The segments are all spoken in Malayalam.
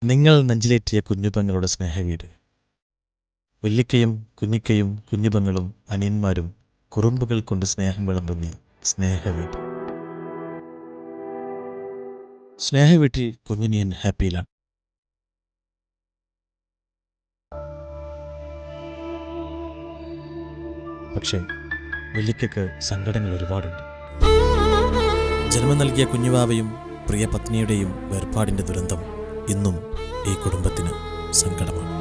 നിങ്ങൾ നെഞ്ചിലേറ്റിയ കുഞ്ഞുപെങ്ങളുടെ സ്നേഹവീട്. വല്ലിക്കയും കുഞ്ഞിക്കയും കുഞ്ഞുപെങ്ങളും അനിയന്മാരും കുറുമ്പുകൾ കൊണ്ട് സ്നേഹം വിളമ്പുന്ന സ്നേഹവീട്. സ്നേഹവീട്ടിൽ കുഞ്ഞിനിയൻ ഹാപ്പിയിലാണ്. പക്ഷേ വല്ലിക്കയ്ക്ക് സങ്കടങ്ങൾ ഒരുപാടുണ്ട്. ജന്മം നൽകിയ കുഞ്ഞുവാവയും പ്രിയ പത്നിയുടെയും വേർപാടിൻ്റെ ദുരന്തം ഇന്നും ഈ കുടുംബത്തിന് സങ്കടമാണ്.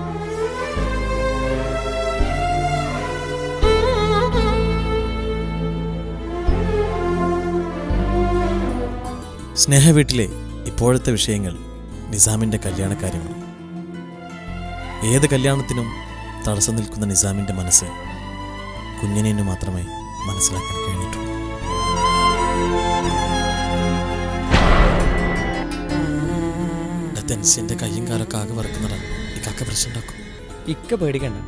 സ്നേഹവീട്ടിലെ ഇപ്പോഴത്തെ വിഷയങ്ങൾ നിസാമിൻ്റെ കല്യാണക്കാര്യമാണ്. ഏത് കല്യാണത്തിനും തടസ്സം നിൽക്കുന്ന നിസാമിൻ്റെ മനസ്സ് കുഞ്ഞിനു മാത്രമേ മനസ്സിലാക്കാൻ കഴിഞ്ഞിട്ടുള്ളൂ. തെൻസിന്റെ കയ്യും കാലൊക്കെ ആകെ വറക്കുന്നതാണ്. ഇക്കാക്ക പ്രശ്നം ഉണ്ടാക്കും. ഇക്ക പേടിക്കണ്ട,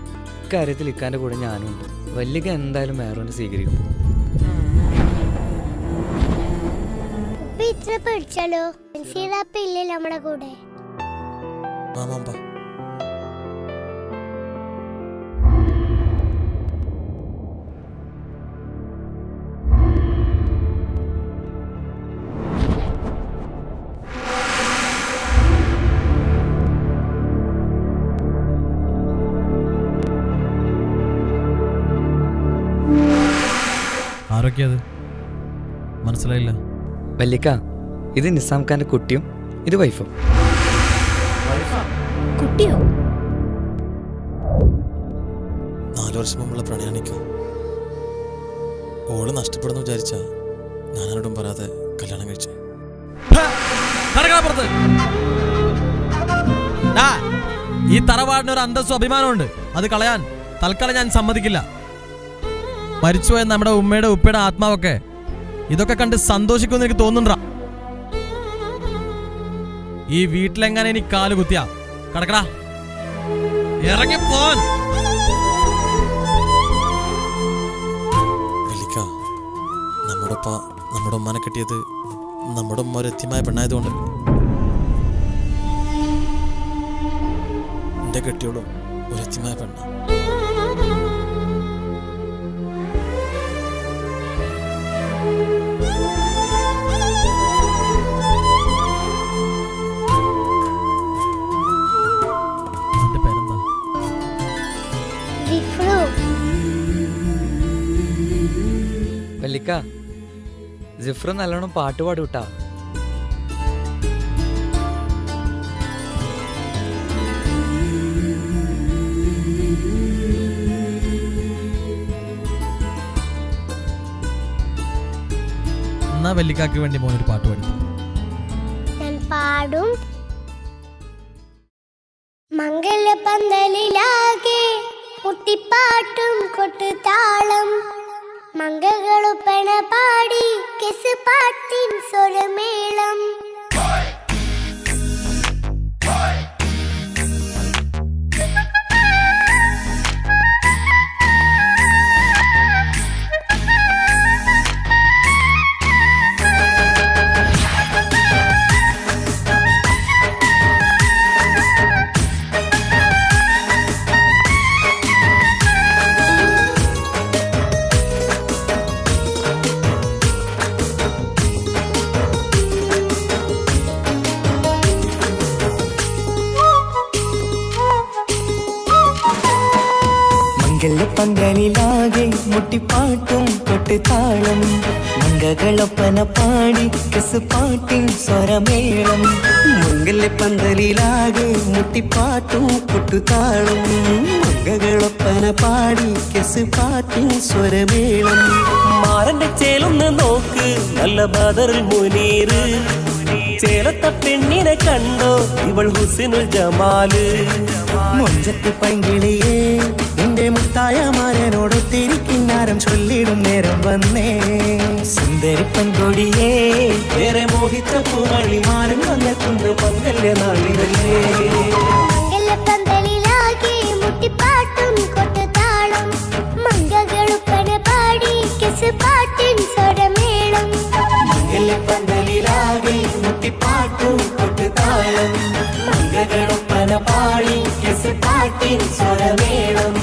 ഇക്കാര്യത്തിൽ ഇക്കാന്റെ കൂടെ ഞാനും ഉണ്ട്. വല്ലിക്ക എന്തായാലും വേറൊന്ന് സ്വീകരിക്കും. പേടിച്ചാലോ? ഇല്ലേ നമ്മുടെ കൂടെ? ആരൊക്കെയത് മനസ്സിലായില്ല. വല്ലിക്ക, ഇത് നിസാം ഖാന്റെ കുട്ടിയും ഇത് വൈഫും. കുട്ടിയോ? 4 വർഷം മുമ്പുള്ള പ്രണയാണിക്കോ. ഓള് നഷ്ടപ്പെടുന്നു വിചാരിച്ച ഞാനോടും പറയാതെ കല്യാണം കഴിച്ചു. ഈ തറവാടിനൊരു അന്തസ്സും അഭിമാനമുണ്ട്. അത് കളയാൻ തൽക്കാലം ഞാൻ സമ്മതിക്കില്ല. മരിച്ചുപോയ നമ്മുടെ ഉമ്മയുടെ ഉപ്പയുടെ ആത്മാവൊക്കെ ഇതൊക്കെ കണ്ട് സന്തോഷിക്കുമെന്ന് എനിക്ക് തോന്നുന്നുണ്ടാ. ഈ വീട്ടിലെങ്ങനെ എനിക്ക് കാല് കുത്തിയാ കടക്കടാ, ഇറങ്ങിപ്പോൻ. നമ്മുടെ ഉമ്മാനെ കിട്ടിയത് നമ്മുടെ ഉമ്മ ഒരു എത്തിയമായ പെണ്ണായതുകൊണ്ട്. എന്റെ കെട്ടിയോളും ഒരു എത്തിയമായ പെണ്ണ. വല്ലിക്ക, ജിഫ്ര നല്ലോണം പാട്ട് പാടൂട്ടാ. എന്നാ വല്ലിക്കാക്ക് വേണ്ടി മോനൊരു പാട്ട് പാടി. ഞാൻ പാടും. മംഗലപന്തലിലാകെ മുട്ടിപ്പാട്ടും കൊട്ടുതാളം, മംഗളൊപ്പന പാടി കെസ് പാട്ടിൻ സ്വരമേളം. പന്തലിലാകെ മുട്ടിപ്പാട്ടും കൊട്ടുതാളം, മംഗളൊപ്പന പാടി കെസ് പാട്ടിൻ സ്വരമേളം. മംഗലപ്പന്തലിലാകെ മുട്ടിപ്പാട്ടും കൊട്ടുതാളം, മംഗളൊപ്പന പാടി കെസ് പാട്ടിൻ സ്വരമേളം. മാറന്റെ ചേലൊന്ന് നോക്ക്, നല്ല ബദറുൽ മുനീറ്. ചേലത്തെ പെണ്ണിനെ കണ്ടോ, ഇവൾ ഹുസ്നുൽ ജമാല്. മൊഞ്ചത്ത് പൈങ്കിളിയേ, എന്റെ മുത്തായ മാരനോടൊത്തിരിക്കിന്നാരം ചൊല്ലിടും നേരം വന്നേ. സുന്ദരി പെൺകൊടിയേ, വേറെ മോഹിച്ച പൂവളിമാരും വന്നെത്തുന്ന പങ്കല്യ നാളിതല്ലേ. മംഗലപന്തലിലാകെ മുട്ടിപ്പാട്ടും കൊട്ടുതാളം, മംഗളൊപ്പന പാടി കെസ് പാട്ടിൻ സ്വരമേളം. മംഗലപന്തലിലാകെ മുട്ടിപ്പാട്ടും കൊട്ടുതാളം, മംഗള പാട്ടിൻ സ്വരമേളം.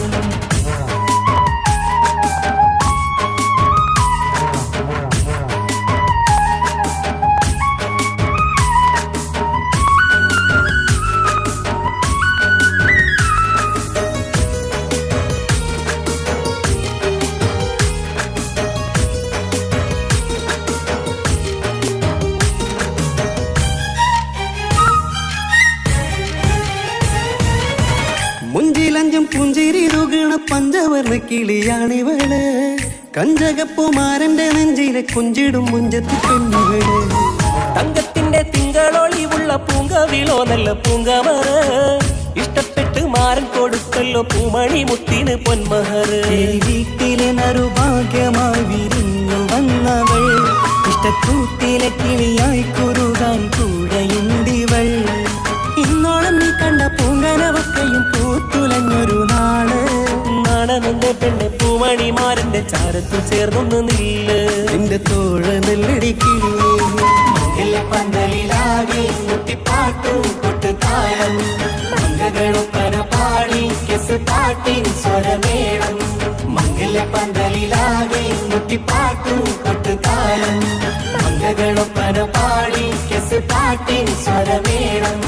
മുഞ്ചിലഞ്ചും പുഞ്ചിരി തുകണ പഞ്ചവർണ്ണ കിളിയാണിവള്. കഞ്ചകപ്പുമാരന്റെ നെഞ്ചിലെ കുഞ്ചിടും മുഞ്ചത്തി പെണ്ണുകള്. തങ്കത്തിന്റെ തിങ്കളൊളിവുള്ള പൂങ്കവിളോ നല്ല പൂങ്കമറ്. ഇഷ്ടപ്പെട്ട് മാരൻ കൊടുക്കല്ലോ പൂമണി മുത്തിന് പൊന്മഹറ്. വീട്ടിലെ നറുഭാഗ്യമായി വിരിഞ്ഞു വന്നവൾ. ഇഷ്ടക്കൂട്ടിലെ കിളിയായി കുറുകാൻ കൂടെയുണ്ടിവൾ. ഇന്നോളം നീ കണ്ട പൂങ്കനവക്കയും പൂത്തുലഞ്ഞൊരു നാള്. നാടനെന്റെ പെണ്ണെ പൂമണിമാരന്റെ ചാരത്തു ചേർന്നൊന്ന് നില്ല്. എന്റെ തോഴ നെല്ലടിക്കിളിയെ പന്തലിലാകെ മുട്ടിപ്പാട്ടും കൊട്ടുതാളം. മംഗളൊപ്പന പാടി കെസ് പാട്ടിൻ സ്വരമേളം. മംഗല പന്തലിലാകെ മുട്ടിപ്പാട്ടും കൊട്ടുതാളം. മംഗളൊപ്പന പാടി കെസ് പാട്ടിൻ സ്വരമേളം.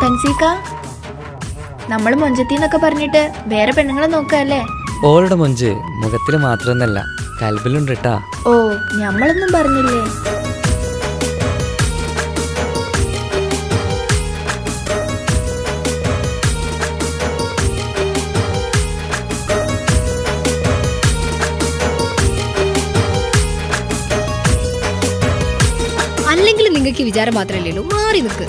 തൻസീക്ക, നമ്മള് മൊഞ്ചത്തിന്നൊക്കെ പറഞ്ഞിട്ട് വേറെ പെണ്ണുങ്ങളെ നോക്കല്ലേ? ഓളുടെ മൊഞ്ച് മുഖത്തിൽ മാത്രമൊന്നല്ല, കൽബിലുണ്ട് കേട്ടാ. ഓ, ഞമ്മളൊന്നും പറഞ്ഞില്ലേ? അല്ലെങ്കിൽ നിങ്ങൾക്ക് വിചാരം മാത്രമല്ലേ ഉള്ളൂ, മാറി നിൽക്ക്.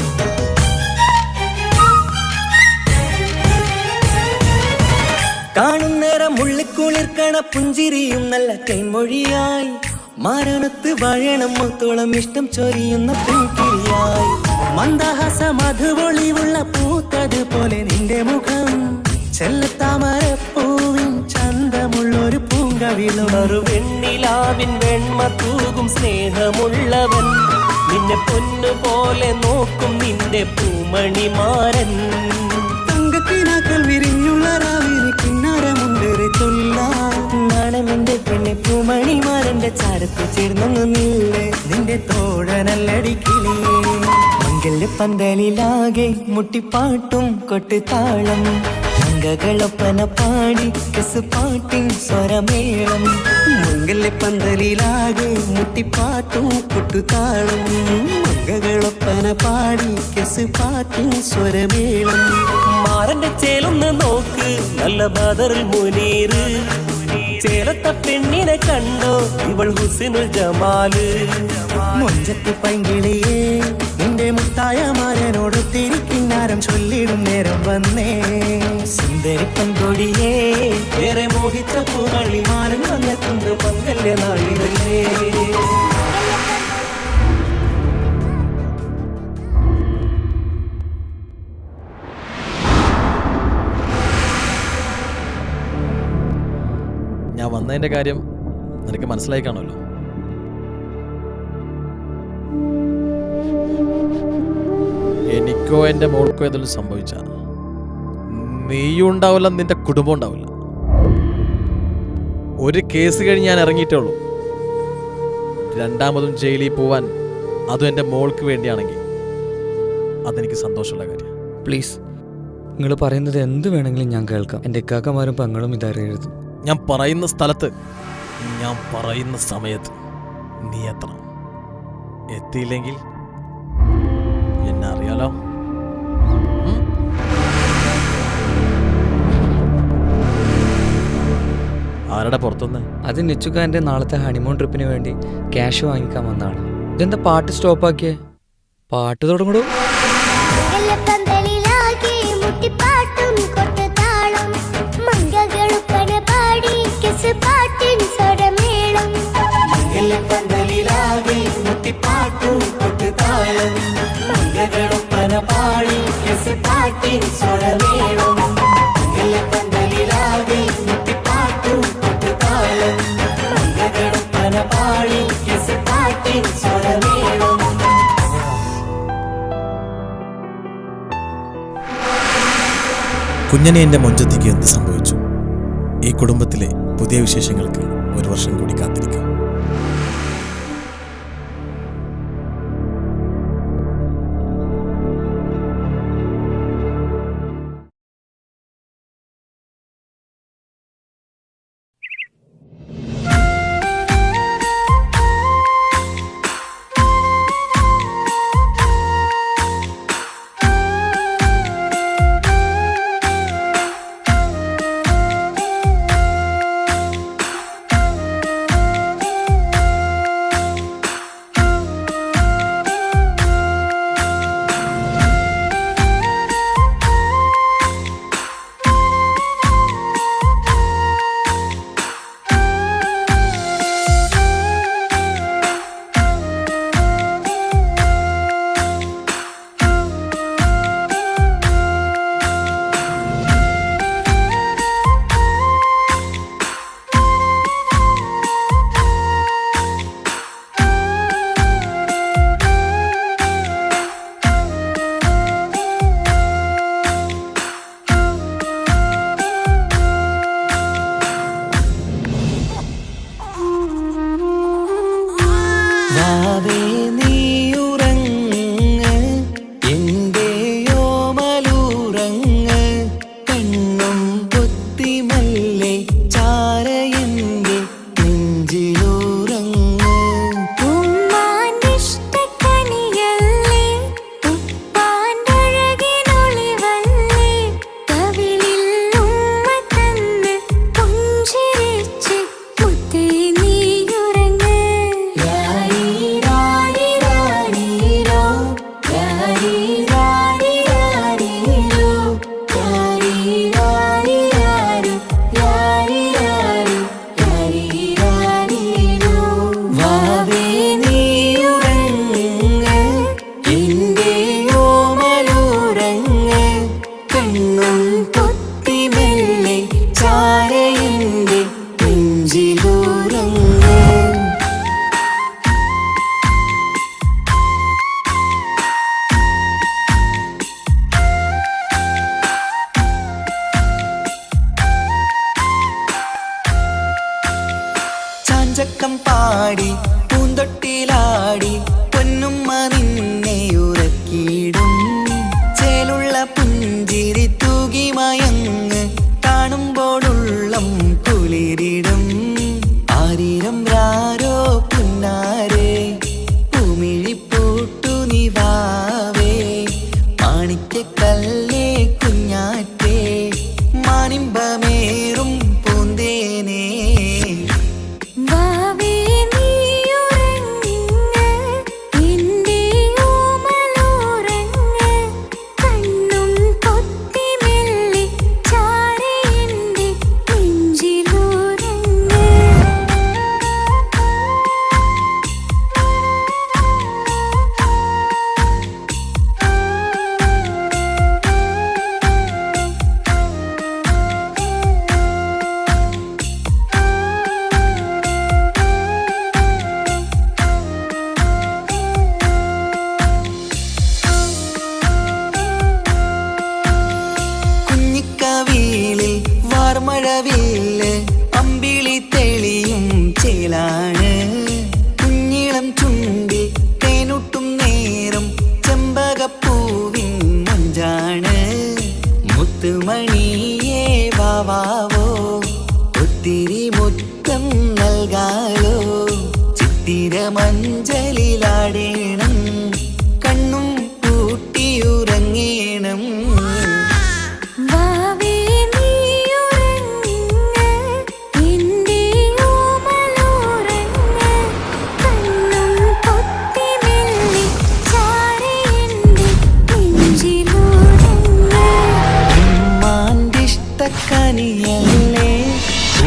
കാണുന്നേരം മുള്ളിക്കുളിർക്കണ പുഞ്ചിരിയും നല്ല കൈമൊഴിയായി. മാരണത്ത് വാഴണം മുത്തോളം ഇഷ്ടം ചൊരിയുന്ന പൂക്കിളിയായി. മന്ദഹാസ മധുപൊളിവുള്ള പൂത്തത് പോലെ നിന്റെ മുഖം. ചെല്ലത്താമരപ്പൂവിൻ ചന്തമുള്ളൊരു പൂങ്കവിളും. വെണ്ണിലാവിൻ വെണ്മ തൂകും സ്നേഹമുള്ളവൻ. നിന്നെ പൊന്നുപോലെ നോക്കും നിന്റെ പൂമണിമാരൻ. തങ്കക്കിനാക്കൾ വിരിഞ്ഞുള്ള രാവിലെ കിന്നാരമുണ്ടേറെ നാണമെന്റെ പെണ്ണെ പൂമണിമാരന്റെ ചാരത്ത് ചേർന്നൊന്നു നില്ലേ. നിന്റെ തോഴനല്ലടിക്കിളിയേ. മംഗല്യ പന്തലിലാകെ മുട്ടിപ്പാട്ടും കൊട്ടുതാളം. മംഗളൊപ്പന പാടി കെസ് പാട്ടിൻ സ്വരമേളം. മംഗല്യ പന്തലിലാകെ മുട്ടിപ്പാട്ടും കൊട്ടുതാളം. മംഗളൊപ്പന പാടി കെസ് പാട്ടിൻ സ്വരമേളം. മാറന്റെ ചേലൊന്ന് നോക്ക് നല്ല ബദറുൽ മുനീറ്. ചേലത്ത പെണ്ണിനെ കണ്ടോ ഇവൾ ഹുസ്നുൽ ജമാല്. മൊഞ്ചത്തി പൈങ്കിളിയേ നിന്റെ മുത്തായ മാരനോട് തിരിക്കിന്നാരം ചൊല്ലിടും നേരം വന്നേ. സുന്ദരി പെൺകൊടിയേ ഏറെ മോഹിച്ച പൂമണി മാരൻ വന്നെത്തുന്ന മംഗല്യ നാളിലേ. ഞാൻ വന്നതിൻ്റെ കാര്യം നിനക്ക് മനസ്സിലായി കാണുമല്ലോ. എനിക്കോ എൻ്റെ മോൾക്കോ ഏതെങ്കിലും സംഭവിച്ച നീയും ഉണ്ടാവില്ല, നിന്റെ കുടുംബം ഉണ്ടാവില്ല. ഒരു കേസ് കഴിഞ്ഞ് ഞാൻ ഇറങ്ങിയിട്ടേ ഉള്ളൂ. രണ്ടാമതും ജയിലിൽ പോവാൻ, അതും എൻ്റെ മോൾക്ക് വേണ്ടിയാണെങ്കിൽ അതെനിക്ക് സന്തോഷമുള്ള കാര്യം. പ്ലീസ്, നിങ്ങൾ പറയുന്നത് എന്ത് വേണമെങ്കിലും ഞാൻ കേൾക്കാം. എൻ്റെ ഇക്കാക്കമാരും പെങ്ങളും ഇതറിയരുത്. ഞാൻ പറയുന്ന സ്ഥലത്ത്, ഞാൻ പറയുന്ന സമയത്ത് നീ എത്തണം. എത്തിയില്ലെങ്കിൽ എന്നെ അറിയാലോ. ആരുടെ പുറത്തുനിന്ന്? അത് നിച്ചുക്കാൻ്റെ നാളത്തെ ഹണിമൂൺ ട്രിപ്പിന് വേണ്ടി ക്യാഷ് വാങ്ങിക്കാൻ വന്നതാണ്. ഇതെന്താ പാട്ട് സ്റ്റോപ്പാക്കിയേ? പാട്ട് തുടങ്ങൂ. കുഞ്ഞനിയൻ്റെ മൊഞ്ചത്തിക്ക് എന്ത് സംഭവിച്ചു? ഈ കുടുംബത്തിലെ പുതിയ വിശേഷങ്ങൾക്ക് 1 വർഷം കൂടി കാത്തിരിക്കാം. വാവേ നീയുറങ്ങ് എന്റെയോമലുറങ്ങ് കണ്ണും പൊത്തിമല്ലേ ചാരയന്റെ നെഞ്ചിലുറങ്ങ് ഉമ്മാന്റെ ഇഷ്ടക്കനിയല്ലേ ഉപ്പാന്റെ അഴകിനൊളിവല്ലേ കവിളിൽ ഉമ്മ തന്ന് പുഞ്ചിരിച്ച് മുത്തേ നീയുറങ്ങ് വാവേ നീയുറങ്ങ് എന്റെയോമലുറങ്ങ് കണ്ണും പൊത്തിമെല്ലെ ചാരയന്റെ നെഞ്ചിലുറങ്ങ് ചാഞ്ചക്കം പാടി പൂന്തൊട്ടിലാടി പൊന്നുമ്മ നിന്നെ ഉറക്കിയിടും ചേലുള്ള പുഞ്ചിരി തൂകി മയങ്ങ് കാണുമ്പോഴുള്ളം കുളിരിടും ആരിരം രാരോ പുന്നാരേ പൂമിഴിപ്പൂട്ടു നിവാവേ മാണിക്യക്കല്ലേ കുഞ്ഞാറ്റേ മാനിമ്പമേറും പൂന്തേനേ വാവേ നീയുറങ്ങ് എന്റെയോമലുറങ്ങ് കണ്ണും പൊത്തിമെല്ലെ ചാരയന്റെ നെഞ്ചിലുറങ്ങ് കുഞ്ഞിക്കവിളിൽ വാർമഴവില്ല് അമ്പിളി തെളിയും ചേലാണ് കുഞ്ഞിളം ചുണ്ടിൽ തേനൂട്ടും നേരം ചെമ്പകപ്പൂവിൻ മഞ്ചാണ് മുത്തുമണിയേ വാവാവോ ഒത്തിരി മുത്തം നൽകാലോ ചിത്തിര മഞ്ചലിലാടേണം കണ്ണും പൂട്ടിയുറങ്ങേണം വാവേ നീയുറങ്ങ് എന്റെയോമലുറങ്ങ് കണ്ണും പൊത്തിമെല്ലെ ചാരയന്റെ നെഞ്ചിലുറങ്ങ് ഉമ്മാന്റെ ഇഷ്ടക്കനിയല്ലേ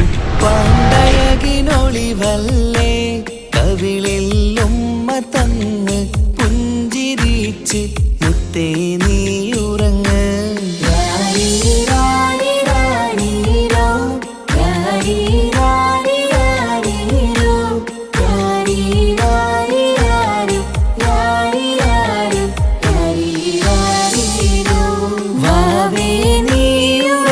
ഉപ്പാണ്ടഴകിനൊളിവല്ലേ കവിളിൽ ഉമ്മ തന്ന് പുഞ്ചിരിച്ച് മുത്തേ നീയുറങ്ങ് വാവേ നീയുറങ്ങ്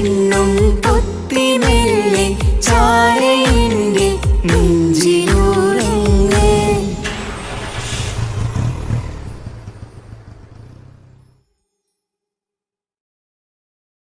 കണ്ണും